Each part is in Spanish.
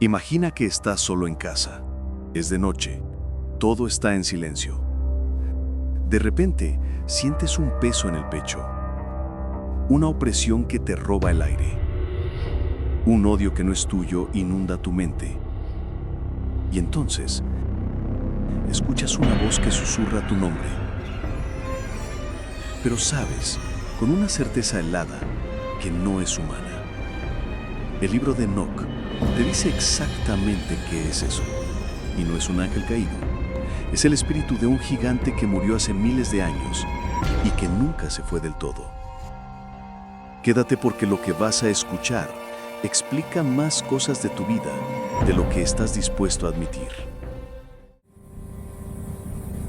Imagina que estás solo en casa. Es de noche. Todo está en silencio. De repente, sientes un peso en el pecho. Una opresión que te roba el aire. Un odio que no es tuyo inunda tu mente. Y entonces, escuchas una voz que susurra tu nombre. Pero sabes, con una certeza helada, que no es humana. El libro de Enoc te dice exactamente qué es eso. Y no es un ángel caído. Es el espíritu de un gigante que murió hace miles de años y que nunca se fue del todo. Quédate porque lo que vas a escuchar explica más cosas de tu vida de lo que estás dispuesto a admitir.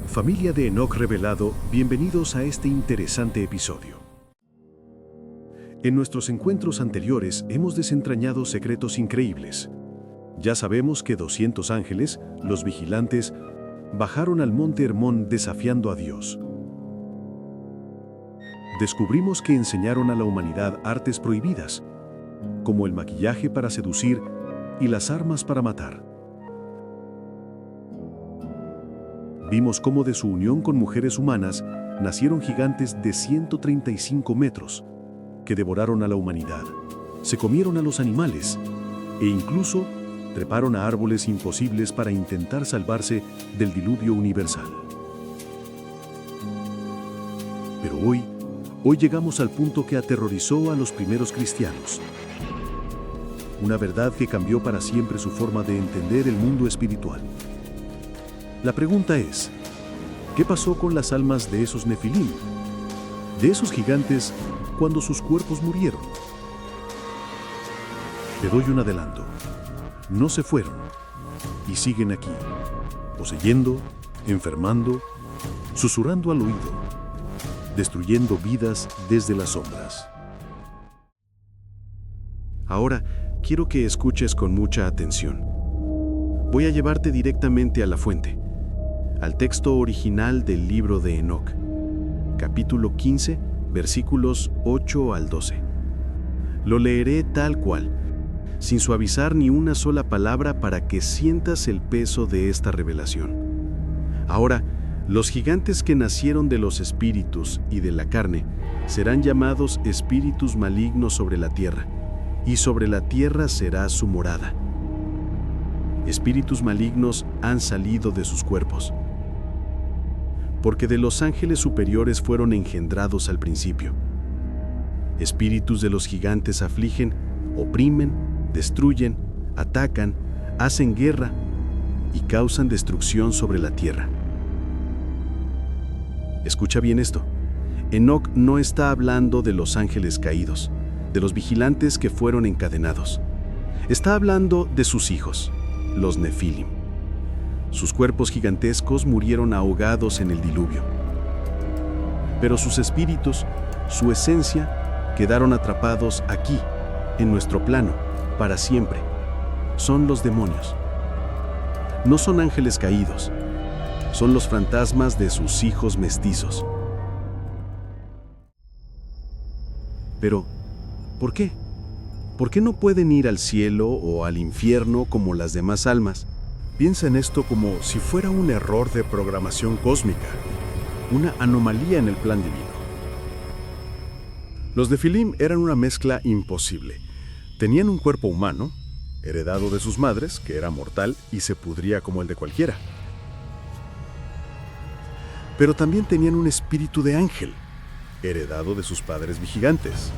Familia de Enoc Revelado, bienvenidos a este interesante episodio. En nuestros encuentros anteriores hemos desentrañado secretos increíbles. Ya sabemos que 200 ángeles, los vigilantes, bajaron al monte Hermón desafiando a Dios. Descubrimos que enseñaron a la humanidad artes prohibidas, como el maquillaje para seducir y las armas para matar. Vimos cómo de su unión con mujeres humanas nacieron gigantes de 135 metros, que devoraron a la humanidad, se comieron a los animales e incluso treparon a árboles imposibles para intentar salvarse del diluvio universal. Pero hoy llegamos al punto que aterrorizó a los primeros cristianos. Una verdad que cambió para siempre su forma de entender el mundo espiritual. La pregunta es, ¿qué pasó con las almas de esos nefilim, de esos gigantes, cuando sus cuerpos murieron? Te doy un adelanto. No se fueron y siguen aquí, poseyendo, enfermando, susurrando al oído, destruyendo vidas desde las sombras. Ahora, quiero que escuches con mucha atención. Voy a llevarte directamente a la fuente, al texto original del libro de Enoc, capítulo 15, versículos 8 al 12. Lo leeré tal cual, sin suavizar ni una sola palabra para que sientas el peso de esta revelación. Ahora, los gigantes que nacieron de los espíritus y de la carne serán llamados espíritus malignos sobre la tierra, y sobre la tierra será su morada. Espíritus malignos han salido de sus cuerpos, porque de los ángeles superiores fueron engendrados al principio. Espíritus de los gigantes afligen, oprimen, destruyen, atacan, hacen guerra y causan destrucción sobre la tierra. Escucha bien esto. Enoc no está hablando de los ángeles caídos, de los vigilantes que fueron encadenados. Está hablando de sus hijos, los nefilim. Sus cuerpos gigantescos murieron ahogados en el diluvio. Pero sus espíritus, su esencia, quedaron atrapados aquí, en nuestro plano, para siempre. Son los demonios. No son ángeles caídos. Son los fantasmas de sus hijos mestizos. Pero, ¿por qué? ¿Por qué no pueden ir al cielo o al infierno como las demás almas? Piensa en esto como si fuera un error de programación cósmica, una anomalía en el plan divino. Los nefilim eran una mezcla imposible. Tenían un cuerpo humano, heredado de sus madres, que era mortal y se pudría como el de cualquiera. Pero también tenían un espíritu de ángel, heredado de sus padres vigilantes,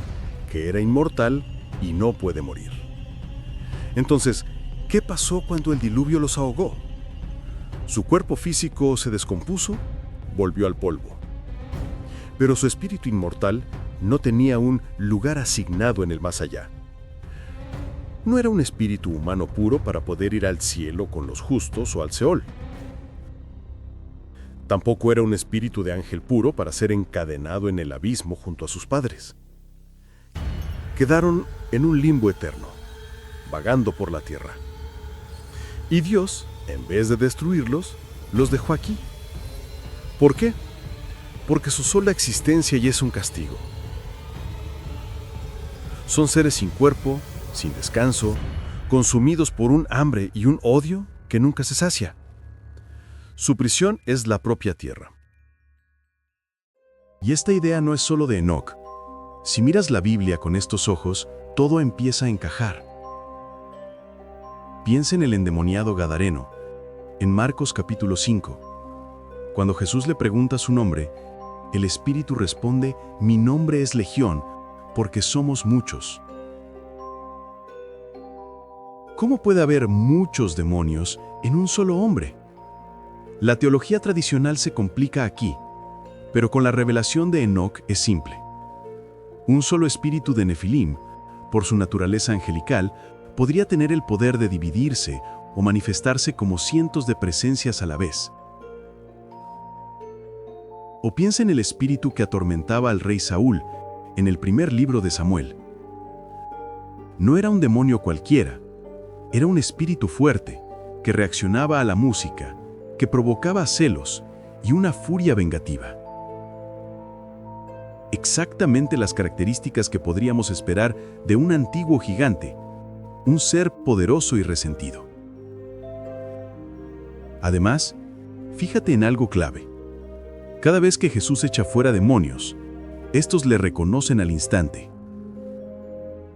que era inmortal y no puede morir. Entonces, ¿qué pasó cuando el diluvio los ahogó? Su cuerpo físico se descompuso, volvió al polvo. Pero su espíritu inmortal no tenía un lugar asignado en el más allá. No era un espíritu humano puro para poder ir al cielo con los justos o al Seol. Tampoco era un espíritu de ángel puro para ser encadenado en el abismo junto a sus padres. Quedaron en un limbo eterno, vagando por la tierra. Y Dios, en vez de destruirlos, los dejó aquí. ¿Por qué? Porque su sola existencia ya es un castigo. Son seres sin cuerpo, sin descanso, consumidos por un hambre y un odio que nunca se sacia. Su prisión es la propia tierra. Y esta idea no es solo de Enoc. Si miras la Biblia con estos ojos, todo empieza a encajar. Piensa en el endemoniado Gadareno, en Marcos capítulo 5. Cuando Jesús le pregunta su nombre, el espíritu responde: mi nombre es Legión, porque somos muchos. ¿Cómo puede haber muchos demonios en un solo hombre? La teología tradicional se complica aquí, pero con la revelación de Enoc es simple. Un solo espíritu de Nefilim, por su naturaleza angelical, podría tener el poder de dividirse o manifestarse como cientos de presencias a la vez. O piensa en el espíritu que atormentaba al rey Saúl en el primer libro de Samuel. No era un demonio cualquiera, era un espíritu fuerte que reaccionaba a la música, que provocaba celos y una furia vengativa. Exactamente las características que podríamos esperar de un antiguo gigante, un ser poderoso y resentido. Además, fíjate en algo clave. Cada vez que Jesús echa fuera demonios, estos le reconocen al instante.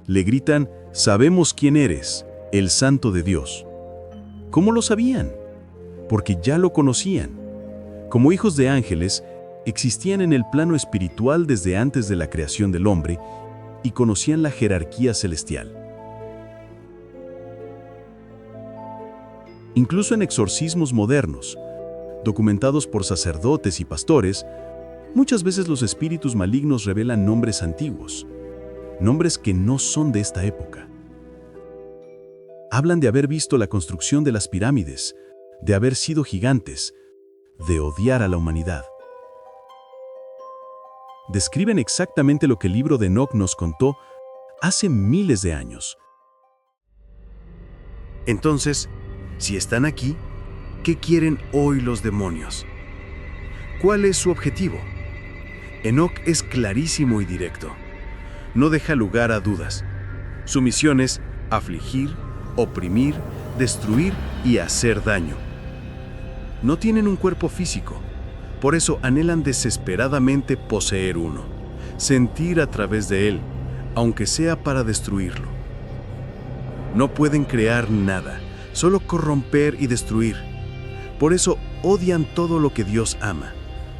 Le gritan: sabemos quién eres, el Santo de Dios. ¿Cómo lo sabían? Porque ya lo conocían. Como hijos de ángeles, existían en el plano espiritual desde antes de la creación del hombre y conocían la jerarquía celestial. Incluso en exorcismos modernos, documentados por sacerdotes y pastores, muchas veces los espíritus malignos revelan nombres antiguos, nombres que no son de esta época. Hablan de haber visto la construcción de las pirámides, de haber sido gigantes, de odiar a la humanidad. Describen exactamente lo que el libro de Enoc nos contó hace miles de años. Entonces, si están aquí, ¿qué quieren hoy los demonios? ¿Cuál es su objetivo? Enoc es clarísimo y directo. No deja lugar a dudas. Su misión es afligir, oprimir, destruir y hacer daño. No tienen un cuerpo físico, por eso anhelan desesperadamente poseer uno, sentir a través de él, aunque sea para destruirlo. No pueden crear nada, solo corromper y destruir. Por eso odian todo lo que Dios ama: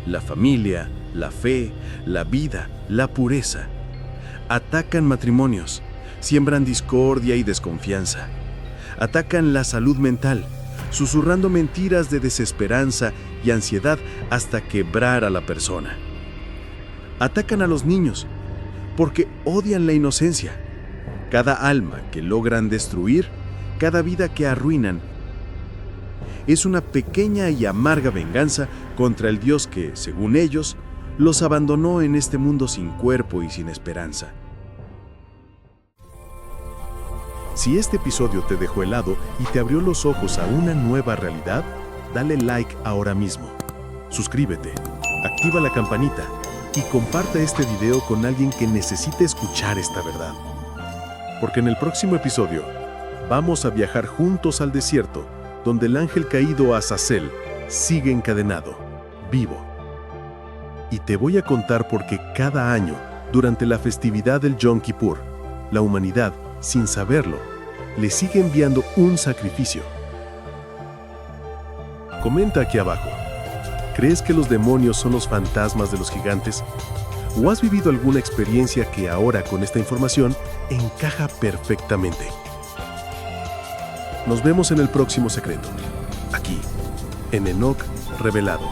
la familia, la fe, la vida, la pureza. Atacan matrimonios, siembran discordia y desconfianza. Atacan la salud mental, susurrando mentiras de desesperanza y ansiedad hasta quebrar a la persona. Atacan a los niños, porque odian la inocencia. Cada alma que logran destruir, cada vida que arruinan, es una pequeña y amarga venganza contra el Dios que, según ellos, los abandonó en este mundo sin cuerpo y sin esperanza. Si este episodio te dejó helado y te abrió los ojos a una nueva realidad, dale like ahora mismo. Suscríbete, activa la campanita y comparte este video con alguien que necesite escuchar esta verdad. Porque en el próximo episodio vamos a viajar juntos al desierto, donde el ángel caído Azazel sigue encadenado, vivo. Y te voy a contar por qué cada año, durante la festividad del Yom Kippur, la humanidad, sin saberlo, le sigue enviando un sacrificio. Comenta aquí abajo. ¿Crees que los demonios son los fantasmas de los gigantes? ¿O has vivido alguna experiencia que ahora, con esta información, encaja perfectamente? Nos vemos en el próximo secreto, aquí, en Enoc Revelado.